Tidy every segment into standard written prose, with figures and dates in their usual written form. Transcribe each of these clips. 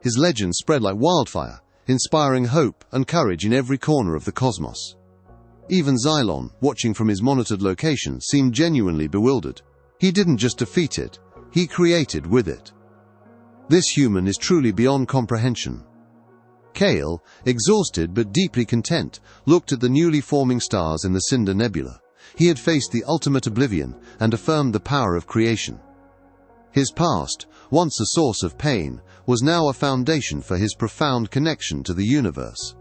His legend spread like wildfire, inspiring hope and courage in every corner of the cosmos. Even Xylon, watching from his monitored location, seemed genuinely bewildered. He didn't just defeat it, he created with it. This human is truly beyond comprehension. Kale, exhausted but deeply content, looked at the newly forming stars in the Cinder Nebula. He had faced the ultimate oblivion and affirmed the power of creation. His past, once a source of pain, was now a foundation for his profound connection to the universe.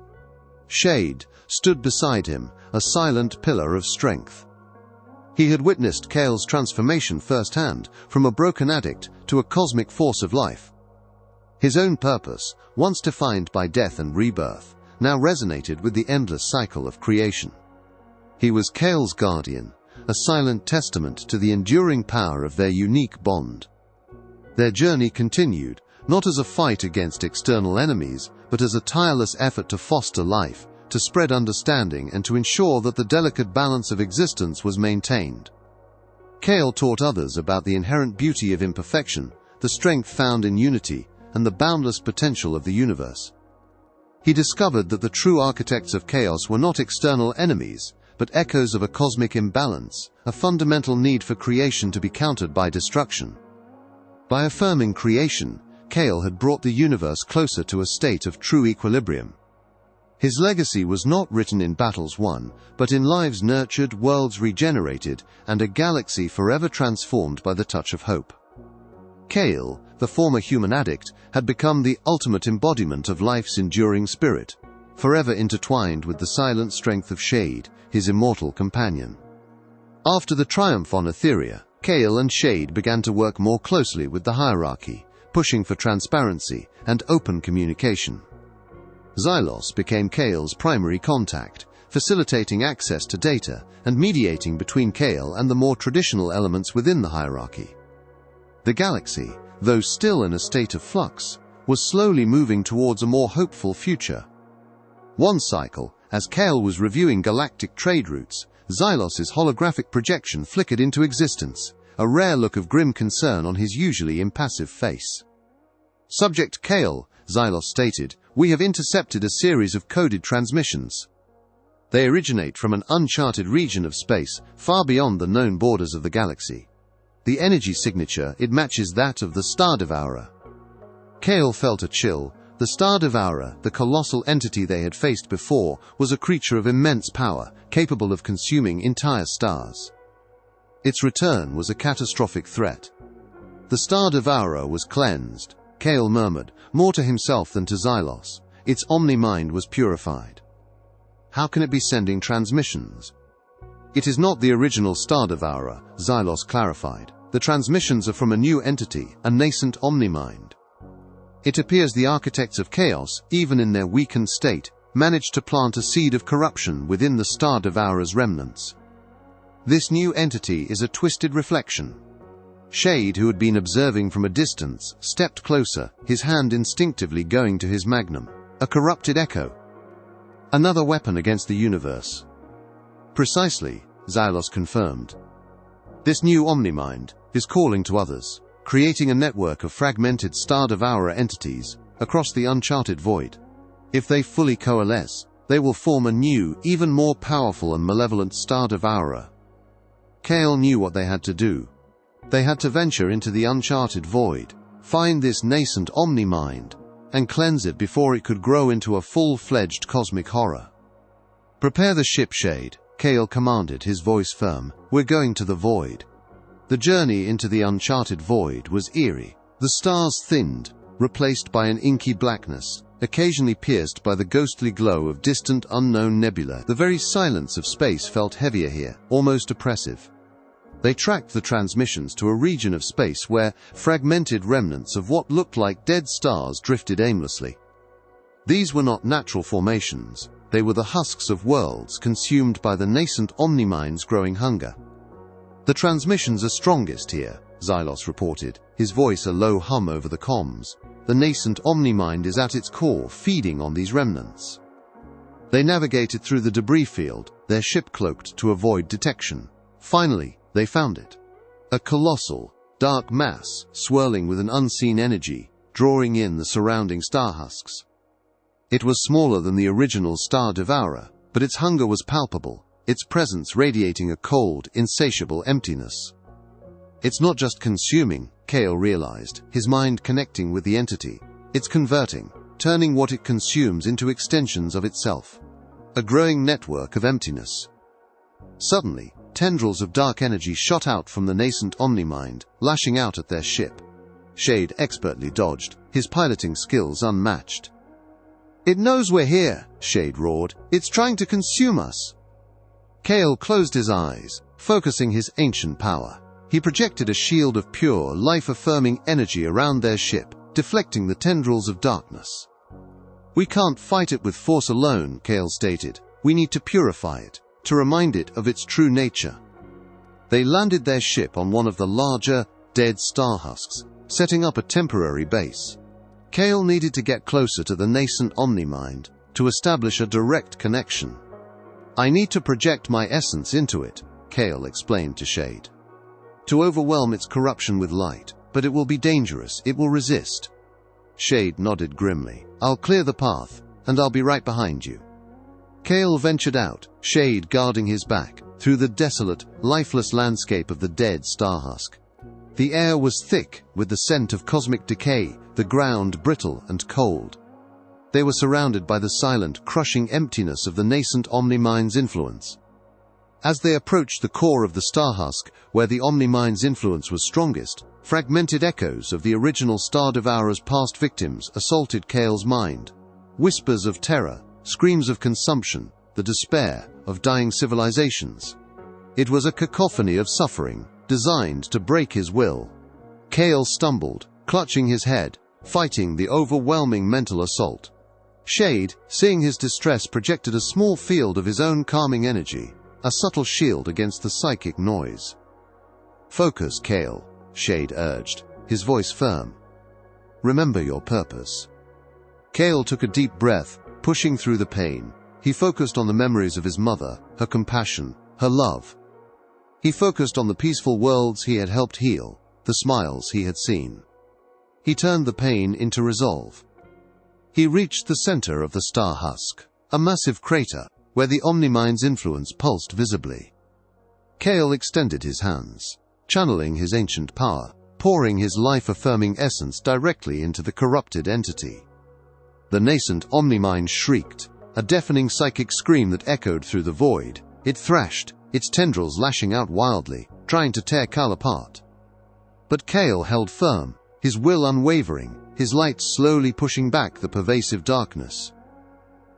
Shade stood beside him, a silent pillar of strength. He had witnessed Kale's transformation firsthand, from a broken addict to a cosmic force of life. His own purpose, once defined by death and rebirth, now resonated with the endless cycle of creation. He was Kale's guardian, a silent testament to the enduring power of their unique bond. Their journey continued, not as a fight against external enemies, but as a tireless effort to foster life, to spread understanding and to ensure that the delicate balance of existence was maintained. Kale taught others about the inherent beauty of imperfection, the strength found in unity, and the boundless potential of the universe. He discovered that the true architects of chaos were not external enemies, but echoes of a cosmic imbalance, a fundamental need for creation to be countered by destruction. By affirming creation, Kale had brought the universe closer to a state of true equilibrium. His legacy was not written in battles won, but in lives nurtured, worlds regenerated, and a galaxy forever transformed by the touch of hope. Kale, the former human addict, had become the ultimate embodiment of life's enduring spirit, forever intertwined with the silent strength of Shade, his immortal companion. After the triumph on Etheria, Kale and Shade began to work more closely with the hierarchy, pushing for transparency and open communication. Xylos became Kale's primary contact, facilitating access to data and mediating between Kale and the more traditional elements within the hierarchy. The galaxy, though still in a state of flux, was slowly moving towards a more hopeful future. One cycle, as Kale was reviewing galactic trade routes, Xylos's holographic projection flickered into existence, a rare look of grim concern on his usually impassive face. "Subject Kale," Xylos stated, "we have intercepted a series of coded transmissions. They originate from an uncharted region of space, far beyond the known borders of the galaxy. The energy signature, it matches that of the Star Devourer." Kale felt a chill. The Star Devourer, the colossal entity they had faced before, was a creature of immense power, capable of consuming entire stars. Its return was a catastrophic threat. The Star Devourer was cleansed, Kale murmured, more to himself than to Xylos. Its omni-mind was purified. How can it be sending transmissions? "It is not the original Star Devourer," Xylos clarified. "The transmissions are from a new entity, a nascent omni-mind. It appears the architects of chaos, even in their weakened state, managed to plant a seed of corruption within the Star Devourer's remnants. This new entity is a twisted reflection." Shade, who had been observing from a distance, stepped closer, his hand instinctively going to his magnum. A corrupted echo. Another weapon against the universe. "Precisely," Xylos confirmed. "This new omni-mind is calling to others, creating a network of fragmented Star Devourer entities across the uncharted void. If they fully coalesce, they will form a new, even more powerful and malevolent Star Devourer." Kale knew what they had to do. They had to venture into the uncharted void, find this nascent omni-mind, and cleanse it before it could grow into a full-fledged cosmic horror. "Prepare the ship, Shade," Kale commanded, his voice firm. "We're going to the void." The journey into the uncharted void was eerie. The stars thinned, replaced by an inky blackness, occasionally pierced by the ghostly glow of distant unknown nebula. The very silence of space felt heavier here, almost oppressive. They tracked the transmissions to a region of space where fragmented remnants of what looked like dead stars drifted aimlessly. These were not natural formations. They were the husks of worlds consumed by the nascent omni-mind's growing hunger. "The transmissions are strongest here," Xylos reported, his voice a low hum over the comms. "The nascent omni-mind is at its core, feeding on these remnants." They navigated through the debris field, their ship cloaked to avoid detection. Finally, they found it. A colossal, dark mass, swirling with an unseen energy, drawing in the surrounding star husks. It was smaller than the original Star Devourer, but its hunger was palpable, its presence radiating a cold, insatiable emptiness. It's not just consuming, Kale realized, his mind connecting with the entity. It's converting, turning what it consumes into extensions of itself. A growing network of emptiness. Suddenly, tendrils of dark energy shot out from the nascent Omnimind, lashing out at their ship. Shade expertly dodged, his piloting skills unmatched. "It knows we're here," Shade roared. "It's trying to consume us." Kale closed his eyes, focusing his ancient power. He projected a shield of pure, life-affirming energy around their ship, deflecting the tendrils of darkness. "We can't fight it with force alone," Kale stated. "We need to purify it, to remind it of its true nature." They landed their ship on one of the larger, dead star husks, setting up a temporary base. Kale needed to get closer to the nascent Omnimind, to establish a direct connection. "I need to project my essence into it," Kale explained to Shade. "To overwhelm its corruption with light, but it will be dangerous, it will resist." Shade nodded grimly. "I'll clear the path, and I'll be right behind you." Kale ventured out, Shade guarding his back, through the desolate, lifeless landscape of the dead star husk. The air was thick with the scent of cosmic decay, the ground brittle and cold. They were surrounded by the silent, crushing emptiness of the nascent Omnimind's influence. As they approached the core of the star husk, where the Omnimind's influence was strongest, fragmented echoes of the original Star Devourer's past victims assaulted Kale's mind. Whispers of terror, screams of consumption, the despair of dying civilizations. It was a cacophony of suffering, designed to break his will. Kale stumbled, clutching his head, fighting the overwhelming mental assault. Shade, seeing his distress, projected a small field of his own calming energy, a subtle shield against the psychic noise. "Focus, Kale," Shade urged, his voice firm. "Remember your purpose." Kale took a deep breath, pushing through the pain. He focused on the memories of his mother, her compassion, her love. He focused on the peaceful worlds he had helped heal, the smiles he had seen. He turned the pain into resolve. He reached the center of the star husk, a massive crater, where the Omnimind's influence pulsed visibly. Kale extended his hands, channeling his ancient power, pouring his life-affirming essence directly into the corrupted entity. The nascent Omnimind shrieked, a deafening psychic scream that echoed through the void. It thrashed, its tendrils lashing out wildly, trying to tear Kale apart. But Kale held firm, his will unwavering, his light slowly pushing back the pervasive darkness.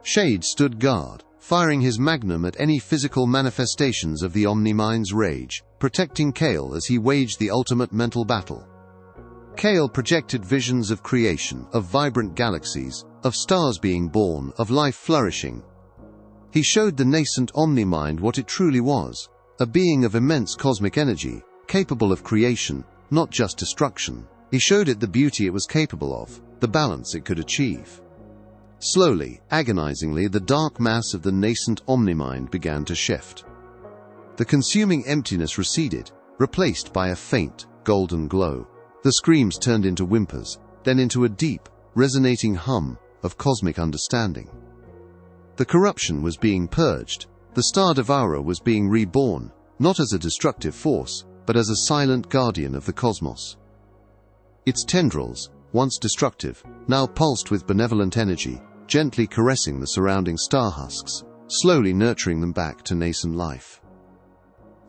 Shade stood guard, firing his magnum at any physical manifestations of the Omnimind's rage, protecting Kale as he waged the ultimate mental battle. Kale projected visions of creation, of vibrant galaxies, of stars being born, of life flourishing. He showed the nascent Omnimind what it truly was, a being of immense cosmic energy, capable of creation, not just destruction. He showed it the beauty it was capable of, the balance it could achieve. Slowly, agonizingly, the dark mass of the nascent Omnimind began to shift. The consuming emptiness receded, replaced by a faint, golden glow. The screams turned into whimpers, then into a deep, resonating hum of cosmic understanding. The corruption was being purged. The Star Devourer was being reborn, not as a destructive force, but as a silent guardian of the cosmos. Its tendrils, once destructive, now pulsed with benevolent energy, gently caressing the surrounding star husks, slowly nurturing them back to nascent life.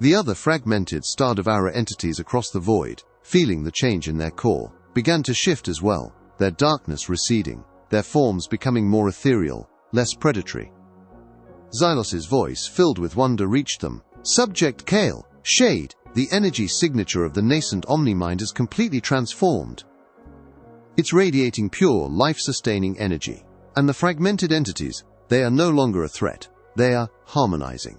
The other fragmented Star Devourer entities across the void, feeling the change in their core, began to shift as well, their darkness receding, their forms becoming more ethereal, less predatory. Xylos's voice, filled with wonder, reached them. "Subject Kale, Shade, the energy signature of the nascent Omnimind is completely transformed. It's radiating pure, life-sustaining energy. And the fragmented entities, they are no longer a threat. They are harmonizing."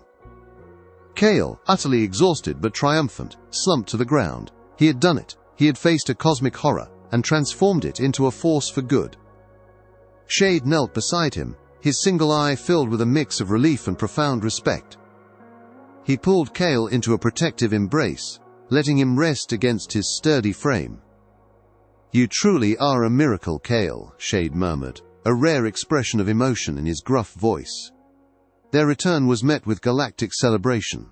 Kale, utterly exhausted but triumphant, slumped to the ground. He had done it. He had faced a cosmic horror and transformed it into a force for good. Shade knelt beside him, his single eye filled with a mix of relief and profound respect. He pulled Kale into a protective embrace, letting him rest against his sturdy frame. "You truly are a miracle, Kale," Shade murmured, a rare expression of emotion in his gruff voice. Their return was met with galactic celebration.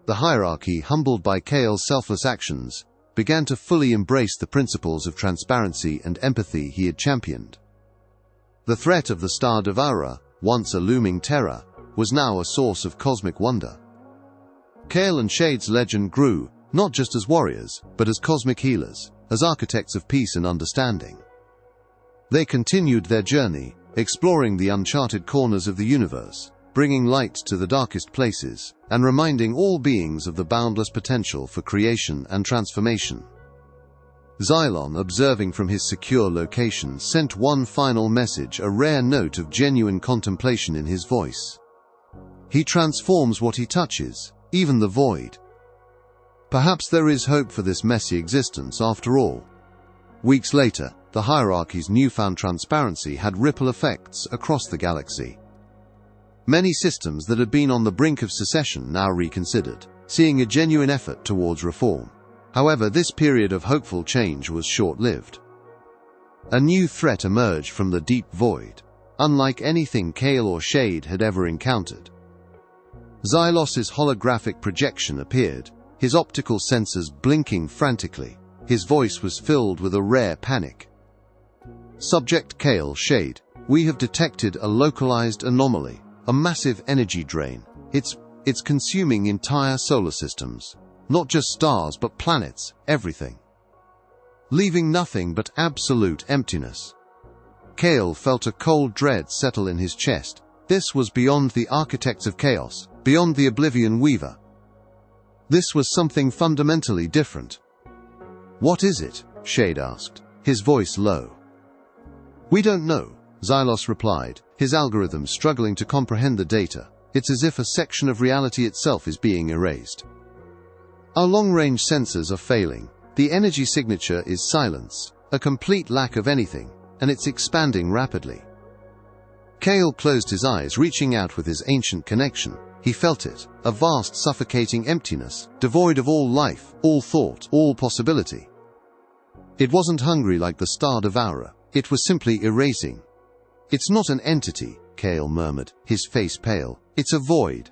The hierarchy, humbled by Kale's selfless actions, began to fully embrace the principles of transparency and empathy he had championed. The threat of the Star Devourer, once a looming terror, was now a source of cosmic wonder. Kale and Shade's legend grew, not just as warriors, but as cosmic healers, as architects of peace and understanding. They continued their journey, exploring the uncharted corners of the universe, bringing light to the darkest places, and reminding all beings of the boundless potential for creation and transformation. Xylon, observing from his secure location, sent one final message, a rare note of genuine contemplation in his voice. "He transforms what he touches, even the void." Perhaps there is hope for this messy existence after all. Weeks later, the hierarchy's newfound transparency had ripple effects across the galaxy. Many systems that had been on the brink of secession now reconsidered, seeing a genuine effort towards reform. However, this period of hopeful change was short-lived. A new threat emerged from the deep void, unlike anything Kale or Shade had ever encountered. Xylos's holographic projection appeared, his optical sensors blinking frantically. His voice was filled with a rare panic. "Subject Kale, Shade, we have detected a localized anomaly, a massive energy drain. It's consuming entire solar systems. Not just stars, but planets, everything. Leaving nothing but absolute emptiness." Kale felt a cold dread settle in his chest. This was beyond the architects of chaos, beyond the Oblivion Weaver. This was something fundamentally different. "What is it?" Shade asked, his voice low. "We don't know," Xylos replied, his algorithm struggling to comprehend the data. "It's as if a section of reality itself is being erased. Our long-range sensors are failing. The energy signature is silence, a complete lack of anything, and it's expanding rapidly." Kale closed his eyes, reaching out with his ancient connection. He felt it, a vast, suffocating emptiness, devoid of all life, all thought, all possibility. It wasn't hungry like the Star Devourer. It was simply erasing. "It's not an entity," Kale murmured, his face pale. "It's a void.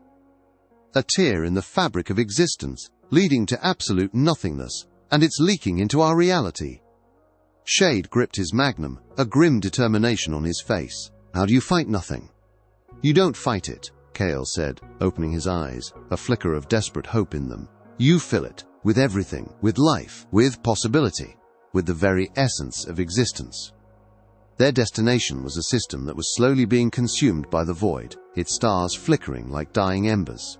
A tear in the fabric of existence, leading to absolute nothingness, and it's leaking into our reality." Shade gripped his magnum, a grim determination on his face. "How do you fight nothing?" "You don't fight it," Kale said, opening his eyes, a flicker of desperate hope in them. "You fill it, with everything, with life, with possibility, with the very essence of existence." Their destination was a system that was slowly being consumed by the void, its stars flickering like dying embers.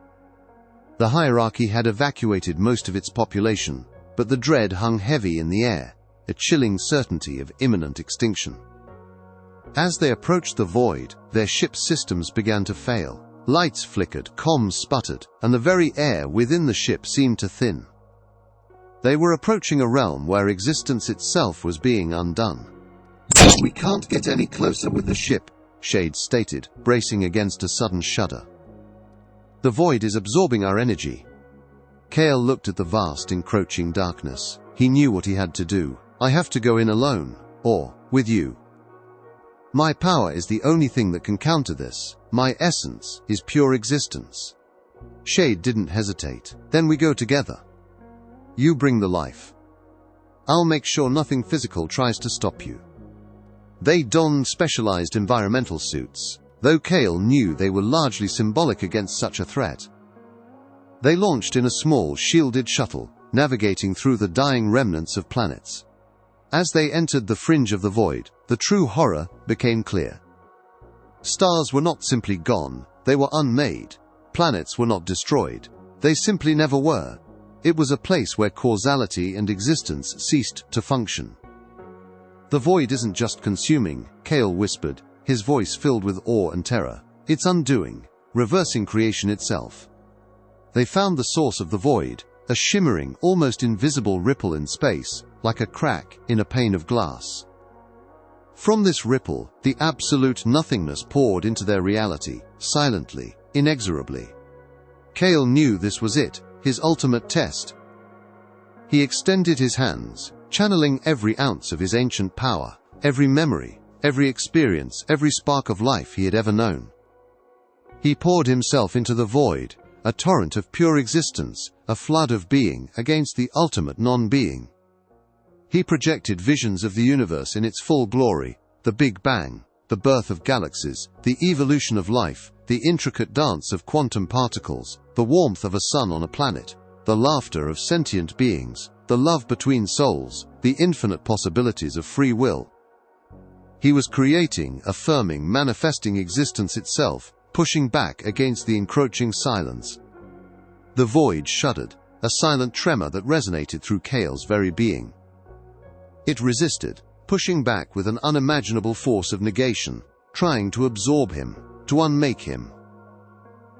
The hierarchy had evacuated most of its population, but the dread hung heavy in the air, a chilling certainty of imminent extinction. As they approached the void, their ship's systems began to fail. Lights flickered, comms sputtered, and the very air within the ship seemed to thin. They were approaching a realm where existence itself was being undone. "We can't get any closer with the ship," Shade stated, bracing against a sudden shudder. "The void is absorbing our energy." Kale looked at the vast, encroaching darkness. He knew what he had to do. "I have to go in alone, or with you. My power is the only thing that can counter this. My essence is pure existence." Shade didn't hesitate. "Then we go together. You bring the life. I'll make sure nothing physical tries to stop you." They donned specialized environmental suits, though Kale knew they were largely symbolic against such a threat. They launched in a small, shielded shuttle, navigating through the dying remnants of planets. As they entered the fringe of the void, the true horror became clear. Stars were not simply gone, they were unmade. Planets were not destroyed. They simply never were. It was a place where causality and existence ceased to function. "The void isn't just consuming," Kale whispered, his voice filled with awe and terror. "It's undoing, reversing creation itself." They found the source of the void, a shimmering, almost invisible ripple in space, like a crack in a pane of glass. From this ripple, the absolute nothingness poured into their reality, silently, inexorably. Kale knew this was it, his ultimate test. He extended his hands, channeling every ounce of his ancient power, every memory, every experience, every spark of life he had ever known. He poured himself into the void, a torrent of pure existence, a flood of being against the ultimate non-being. He projected visions of the universe in its full glory, the Big Bang, the birth of galaxies, the evolution of life, the intricate dance of quantum particles, the warmth of a sun on a planet, the laughter of sentient beings, the love between souls, the infinite possibilities of free will. He was creating, affirming, manifesting existence itself, pushing back against the encroaching silence. The void shuddered, a silent tremor that resonated through Kale's very being. It resisted, pushing back with an unimaginable force of negation, trying to absorb him, to unmake him.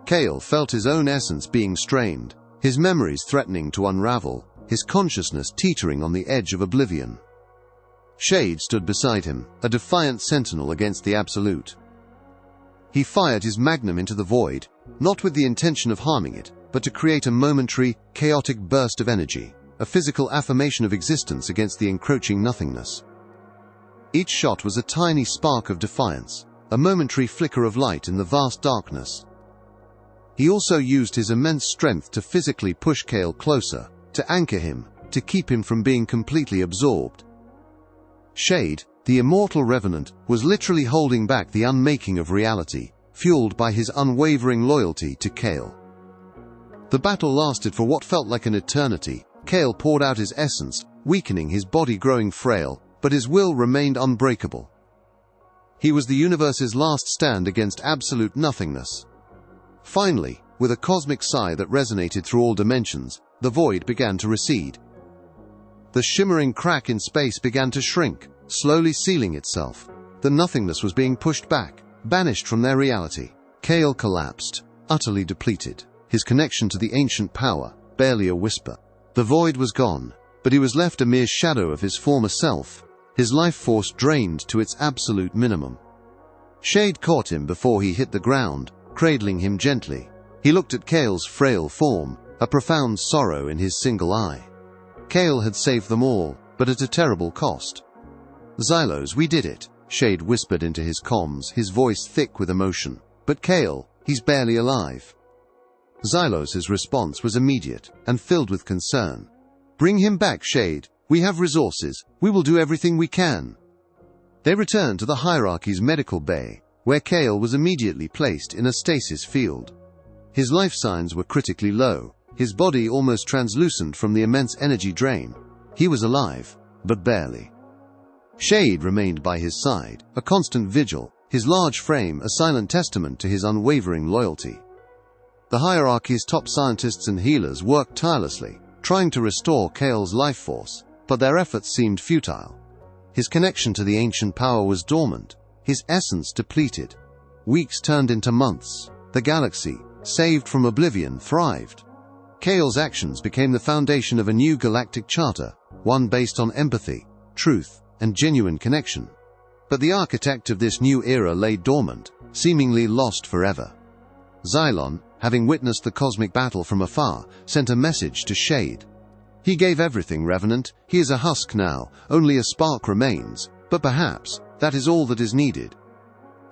Kale felt his own essence being strained, his memories threatening to unravel, his consciousness teetering on the edge of oblivion. Shade stood beside him, a defiant sentinel against the absolute. He fired his magnum into the void, not with the intention of harming it, but to create a momentary, chaotic burst of energy, a physical affirmation of existence against the encroaching nothingness. Each shot was a tiny spark of defiance, a momentary flicker of light in the vast darkness. He also used his immense strength to physically push Kale closer, to anchor him, to keep him from being completely absorbed. Shade, the immortal revenant, was literally holding back the unmaking of reality, fueled by his unwavering loyalty to Kale. The battle lasted for what felt like an eternity. Kale poured out his essence, weakening, his body growing frail, but his will remained unbreakable. He was the universe's last stand against absolute nothingness. Finally, with a cosmic sigh that resonated through all dimensions, the void began to recede. The shimmering crack in space began to shrink, slowly sealing itself. The nothingness was being pushed back, banished from their reality. Kale collapsed, utterly depleted, his connection to the ancient power barely a whisper. The void was gone, but he was left a mere shadow of his former self, his life force drained to its absolute minimum. Shade caught him before he hit the ground, cradling him gently. He looked at Kale's frail form, a profound sorrow in his single eye. Kale had saved them all, but at a terrible cost. "Xylos, we did it," Shade whispered into his comms, his voice thick with emotion. "But Kale, he's barely alive." Xylos' response was immediate, and filled with concern. "Bring him back, Shade. We have resources. We will do everything we can." They returned to the hierarchy's medical bay, where Kale was immediately placed in a stasis field. His life signs were critically low, his body almost translucent from the immense energy drain. He was alive, but barely. Shade remained by his side, a constant vigil, his large frame a silent testament to his unwavering loyalty. The hierarchy's top scientists and healers worked tirelessly, trying to restore Kale's life force, but their efforts seemed futile. His connection to the ancient power was dormant, his essence depleted. Weeks turned into months. The galaxy, saved from oblivion, thrived. Kale's actions became the foundation of a new galactic charter, one based on empathy, truth, and genuine connection. But the architect of this new era lay dormant, seemingly lost forever. Xylon, having witnessed the cosmic battle from afar, sent a message to Shade. "He gave everything, Revenant. He is a husk now, only a spark remains, but perhaps that is all that is needed."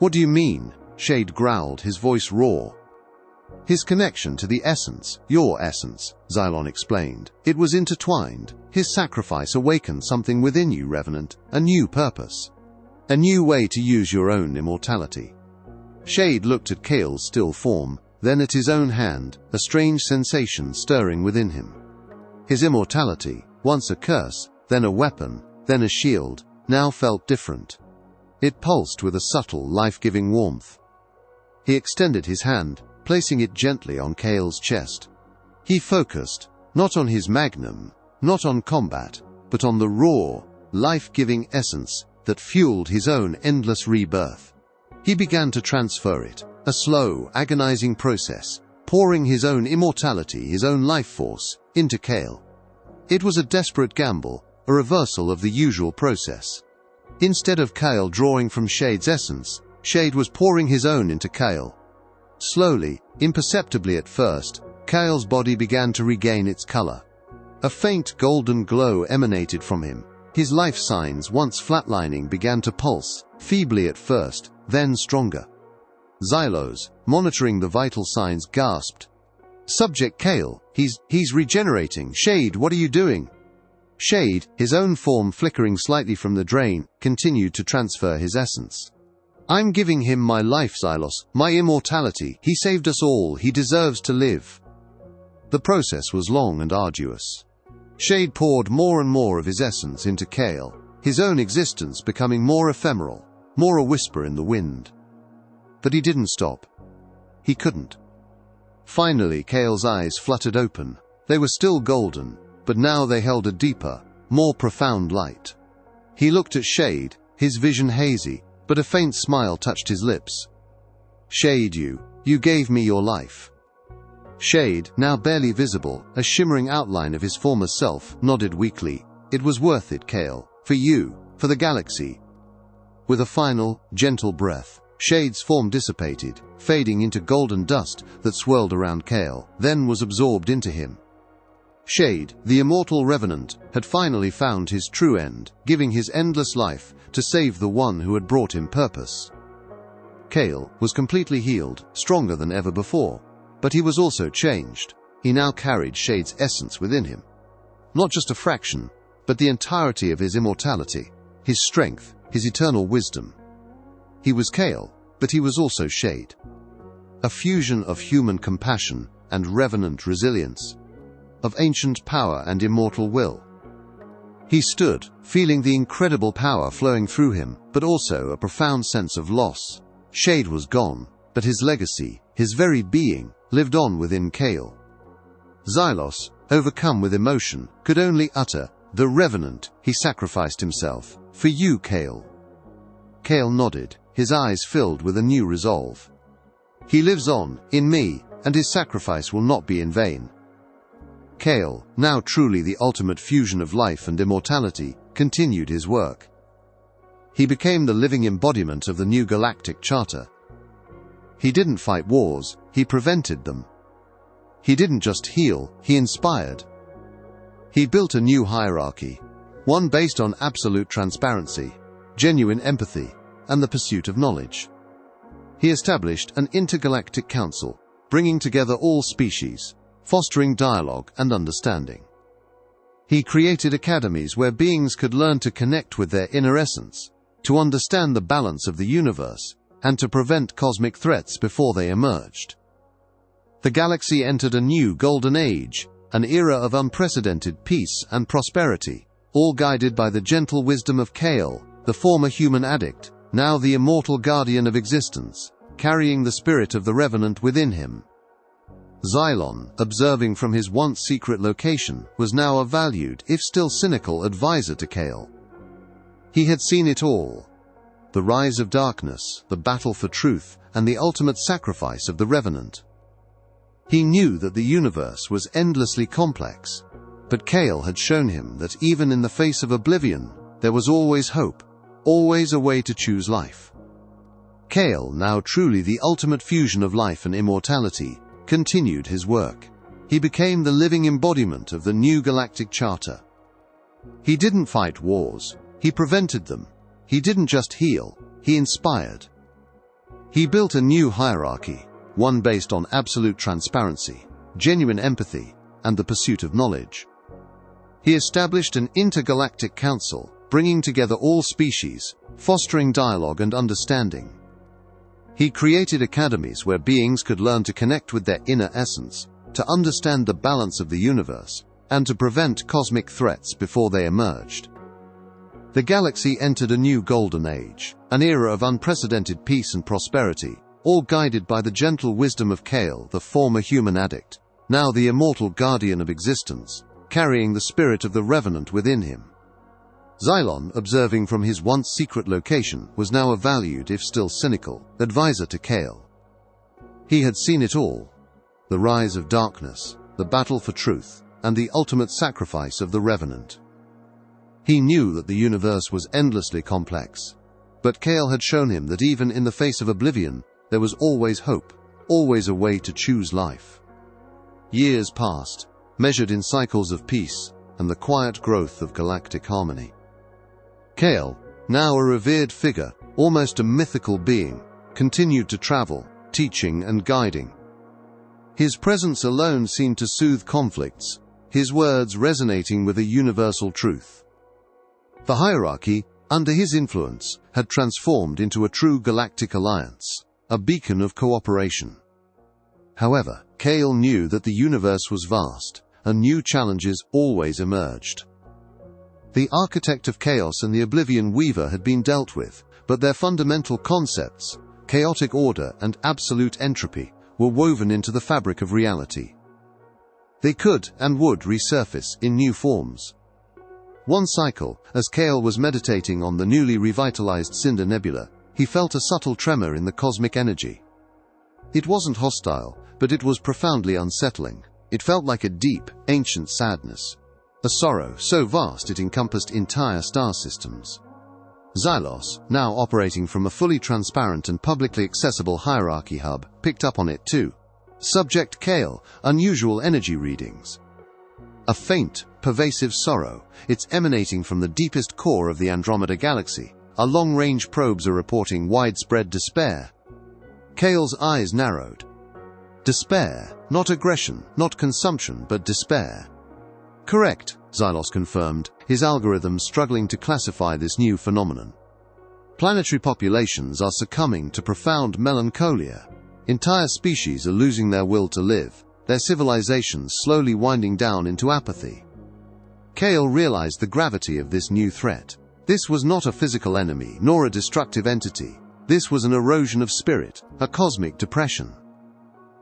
"What do you mean?" Shade growled, his voice raw. "His connection to the essence, your essence," Xylon explained. "It was intertwined. His sacrifice awakened something within you, Revenant, a new purpose. A new way to use your own immortality." Shade looked at Kale's still form, then at his own hand, a strange sensation stirring within him. His immortality, once a curse, then a weapon, then a shield, now felt different. It pulsed with a subtle, life-giving warmth. He extended his hand, placing it gently on Kale's chest. He focused, not on his magnum, not on combat, but on the raw, life-giving essence that fueled his own endless rebirth. He began to transfer it, a slow, agonizing process, pouring his own immortality, his own life force, into Kale. It was a desperate gamble, a reversal of the usual process. Instead of Kale drawing from Shade's essence, Shade was pouring his own into Kale. Slowly, imperceptibly at first, Kale's body began to regain its color. A faint golden glow emanated from him. His life signs, once flatlining, began to pulse, feebly at first, then stronger. Xylos, monitoring the vital signs, gasped. "Subject Kale, he's regenerating. Shade, what are you doing?" Shade, his own form flickering slightly from the drain, continued to transfer his essence. "I'm giving him my life, Xylos, my immortality. He saved us all. He deserves to live." The process was long and arduous. Shade poured more and more of his essence into Kale, his own existence becoming more ephemeral, more a whisper in the wind. But he didn't stop. He couldn't. Finally, Kale's eyes fluttered open. They were still golden, but now they held a deeper, more profound light. He looked at Shade, his vision hazy, but a faint smile touched his lips. "Shade, you gave me your life." Shade, now barely visible, a shimmering outline of his former self, nodded weakly. "It was worth it, Kale. For you, for the galaxy." With a final, gentle breath, Shade's form dissipated, fading into golden dust that swirled around Kale, then was absorbed into him. Shade, the immortal revenant, had finally found his true end, giving his endless life to save the one who had brought him purpose. Kale was completely healed, stronger than ever before. But he was also changed. He now carried Shade's essence within him. Not just a fraction, but the entirety of his immortality, his strength, his eternal wisdom. He was Kale, but he was also Shade. A fusion of human compassion and revenant resilience, of ancient power and immortal will. He stood, feeling the incredible power flowing through him, but also a profound sense of loss. Shade was gone, but his legacy, his very being, lived on within Kale. Xylos, overcome with emotion, could only utter, "The Revenant, he sacrificed himself. For you, Kale." Kale nodded, his eyes filled with a new resolve. "He lives on, in me, and his sacrifice will not be in vain." Kale, now truly the ultimate fusion of life and immortality, continued his work. He became the living embodiment of the new galactic charter. He didn't fight wars, he prevented them. He didn't just heal, he inspired. He built a new hierarchy, one based on absolute transparency, genuine empathy, and the pursuit of knowledge. He established an intergalactic council, bringing together all species, fostering dialogue and understanding. He created academies where beings could learn to connect with their inner essence, to understand the balance of the universe, and to prevent cosmic threats before they emerged. The galaxy entered a new golden age, an era of unprecedented peace and prosperity, all guided by the gentle wisdom of Kale, the former human addict, now the immortal guardian of existence, carrying the spirit of the revenant within him. Xylon, observing from his once secret location, was now a valued, if still cynical, advisor to Kale. He had seen it all. The rise of darkness, the battle for truth, and the ultimate sacrifice of the revenant. He knew that the universe was endlessly complex, but Kale had shown him that even in the face of oblivion, there was always hope, always a way to choose life. Kale, now truly the ultimate fusion of life and immortality, continued his work. He became the living embodiment of the new galactic charter. He didn't fight wars, he prevented them. He didn't just heal, he inspired. He built a new hierarchy, one based on absolute transparency, genuine empathy, and the pursuit of knowledge. He established an intergalactic council, bringing together all species, fostering dialogue and understanding. He created academies where beings could learn to connect with their inner essence, to understand the balance of the universe, and to prevent cosmic threats before they emerged. The galaxy entered a new golden age, an era of unprecedented peace and prosperity, all guided by the gentle wisdom of Kale, the former human addict, now the immortal guardian of existence, carrying the spirit of the revenant within him. Xylon, observing from his once secret location, was now a valued, if still cynical, advisor to Kale. He had seen it all: the rise of darkness, the battle for truth, and the ultimate sacrifice of the revenant. He knew that the universe was endlessly complex, but Kale had shown him that even in the face of oblivion, there was always hope, always a way to choose life. Years passed. measured in cycles of peace and the quiet growth of galactic harmony. Kale, now a revered figure, almost a mythical being, continued to travel, teaching and guiding. His presence alone seemed to soothe conflicts, his words resonating with a universal truth. The hierarchy, under his influence, had transformed into a true galactic alliance, a beacon of cooperation. However, Kale knew that the universe was vast, and new challenges always emerged. The Architect of Chaos and the Oblivion Weaver had been dealt with, but their fundamental concepts, chaotic order and absolute entropy, were woven into the fabric of reality. They could and would resurface in new forms. One cycle, as Kale was meditating on the newly revitalized Cinder Nebula, he felt a subtle tremor in the cosmic energy. It wasn't hostile, but it was profoundly unsettling. It felt like a deep, ancient sadness, a sorrow so vast it encompassed entire star systems. Xylos, now operating from a fully transparent and publicly accessible hierarchy hub, picked up on it too. Subject Kale, unusual energy readings. A faint, pervasive sorrow, it's emanating from the deepest core of the Andromeda galaxy. Our long-range probes are reporting widespread despair. Kale's eyes narrowed. Despair, not aggression, not consumption, but despair. Correct, Xylos confirmed, his algorithms struggling to classify this new phenomenon. Planetary populations are succumbing to profound melancholia. Entire species are losing their will to live, their civilizations slowly winding down into apathy. Kale realized the gravity of this new threat. This was not a physical enemy, nor a destructive entity. This was an erosion of spirit, a cosmic depression.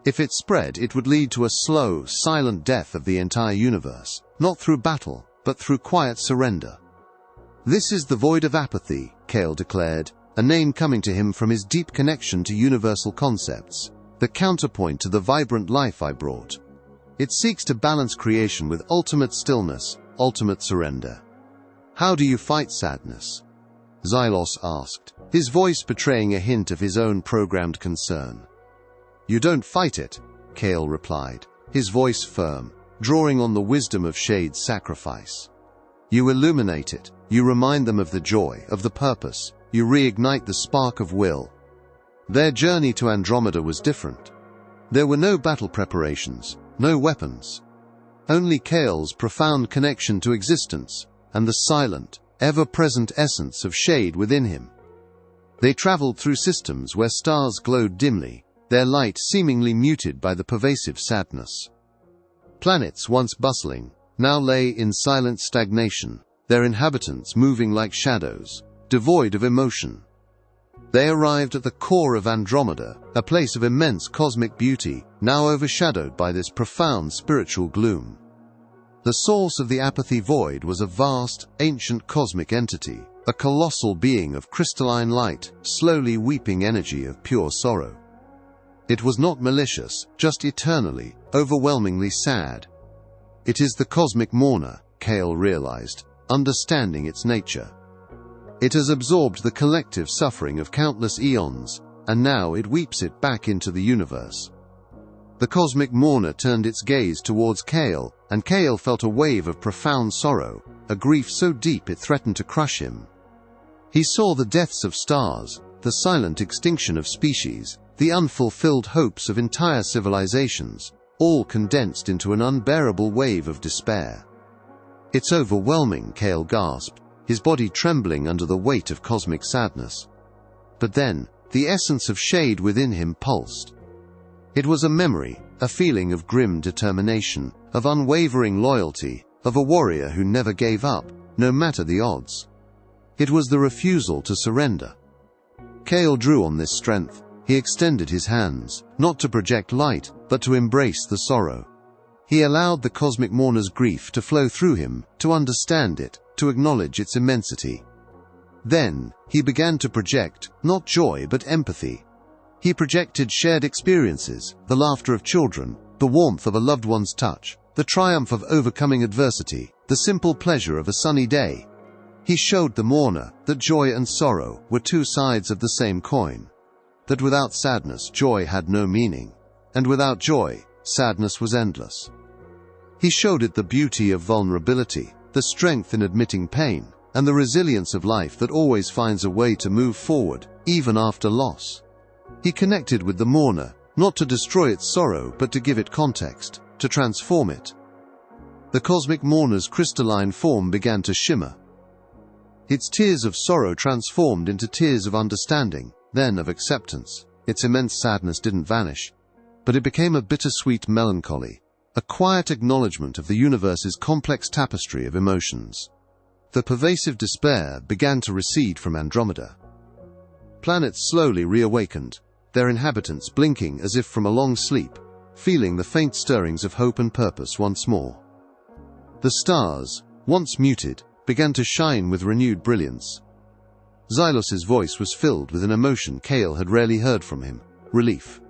If it spread, it would lead to a slow, silent death of the entire universe, not through battle, but through quiet surrender. This is the void of apathy, Kale declared, a name coming to him from his deep connection to universal concepts, the counterpoint to the vibrant life I brought. It seeks to balance creation with ultimate stillness, ultimate surrender. How do you fight sadness? Xylos asked, his voice betraying a hint of his own programmed concern. You don't fight it, Kale replied, his voice firm, drawing on the wisdom of Shade's sacrifice. You illuminate it, you remind them of the joy, of the purpose, you reignite the spark of will. Their journey to Andromeda was different. There were no battle preparations, no weapons. Only Kale's profound connection to existence, and the silent, ever-present essence of Shade within him. They traveled through systems where stars glowed dimly, their light seemingly muted by the pervasive sadness. Planets once bustling, now lay in silent stagnation, their inhabitants moving like shadows, devoid of emotion. They arrived at the core of Andromeda, a place of immense cosmic beauty, now overshadowed by this profound spiritual gloom. The source of the apathy void was a vast, ancient cosmic entity, a colossal being of crystalline light, slowly weeping energy of pure sorrow. It was not malicious, just eternally, overwhelmingly sad. It is the cosmic mourner, Kale realized, understanding its nature. It has absorbed the collective suffering of countless eons, and now it weeps it back into the universe. The cosmic mourner turned its gaze towards Kale, and Kale felt a wave of profound sorrow, a grief so deep it threatened to crush him. He saw the deaths of stars, the silent extinction of species, the unfulfilled hopes of entire civilizations, all condensed into an unbearable wave of despair. It's overwhelming, Kale gasped, his body trembling under the weight of cosmic sadness. But then, the essence of Shade within him pulsed. It was a memory, a feeling of grim determination, of unwavering loyalty, of a warrior who never gave up, no matter the odds. It was the refusal to surrender. Kale drew on this strength. He extended his hands, not to project light, but to embrace the sorrow. He allowed the cosmic mourner's grief to flow through him, to understand it, to acknowledge its immensity. Then, he began to project, not joy but empathy. He projected shared experiences, the laughter of children, the warmth of a loved one's touch, the triumph of overcoming adversity, the simple pleasure of a sunny day. He showed the mourner that joy and sorrow were two sides of the same coin. That without sadness, joy had no meaning, and without joy, sadness was endless. He showed it the beauty of vulnerability, the strength in admitting pain, and the resilience of life that always finds a way to move forward, even after loss. He connected with the mourner, not to destroy its sorrow but to give it context, to transform it. The cosmic mourner's crystalline form began to shimmer. Its tears of sorrow transformed into tears of understanding, then of acceptance. Its immense sadness didn't vanish, but it became a bittersweet melancholy, a quiet acknowledgement of the universe's complex tapestry of emotions. The pervasive despair began to recede from Andromeda. Planets slowly reawakened, their inhabitants blinking as if from a long sleep, feeling the faint stirrings of hope and purpose once more. The stars, once muted, began to shine with renewed brilliance. Xylos's voice was filled with an emotion Kale had rarely heard from him: relief.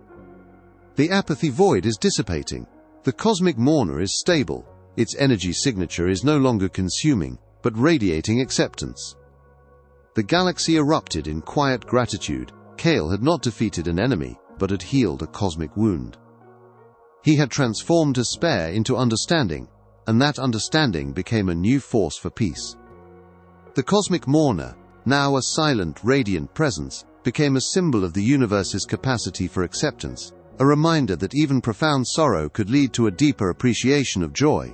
The apathy void is dissipating. The cosmic mourner is stable. Its energy signature is no longer consuming, but radiating acceptance. The galaxy erupted in quiet gratitude. Kale had not defeated an enemy, but had healed a cosmic wound. He had transformed despair into understanding, and that understanding became a new force for peace. The cosmic mourner, now a silent, radiant presence, became a symbol of the universe's capacity for acceptance, a reminder that even profound sorrow could lead to a deeper appreciation of joy.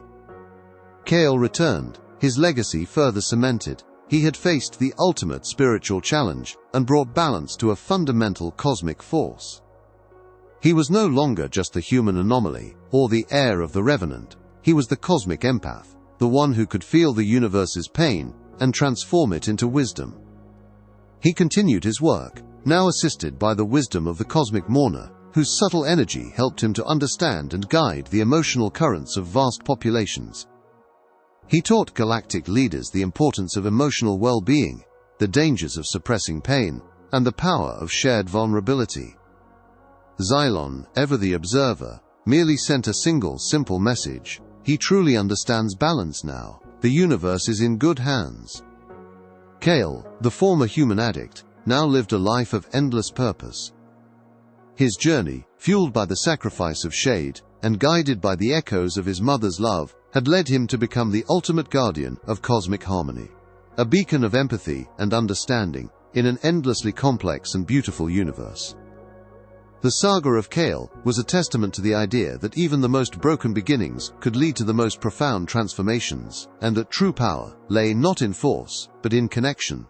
Kale returned, his legacy further cemented. He had faced the ultimate spiritual challenge and brought balance to a fundamental cosmic force. He was no longer just the human anomaly or the heir of the revenant. He was the cosmic empath, the one who could feel the universe's pain and transform it into wisdom. He continued his work, now assisted by the wisdom of the cosmic mourner, whose subtle energy helped him to understand and guide the emotional currents of vast populations. He taught galactic leaders the importance of emotional well-being, the dangers of suppressing pain, and the power of shared vulnerability. Xylon, ever the observer, merely sent a single simple message: he truly understands balance now. The universe is in good hands. Kale, the former human addict, now lived a life of endless purpose. His journey, fueled by the sacrifice of shade and guided by the echoes of his mother's love, had led him to become the ultimate guardian of cosmic harmony, a beacon of empathy and understanding in an endlessly complex and beautiful universe. The saga of Kale was a testament to the idea that even the most broken beginnings could lead to the most profound transformations, and that true power lay not in force, but in connection.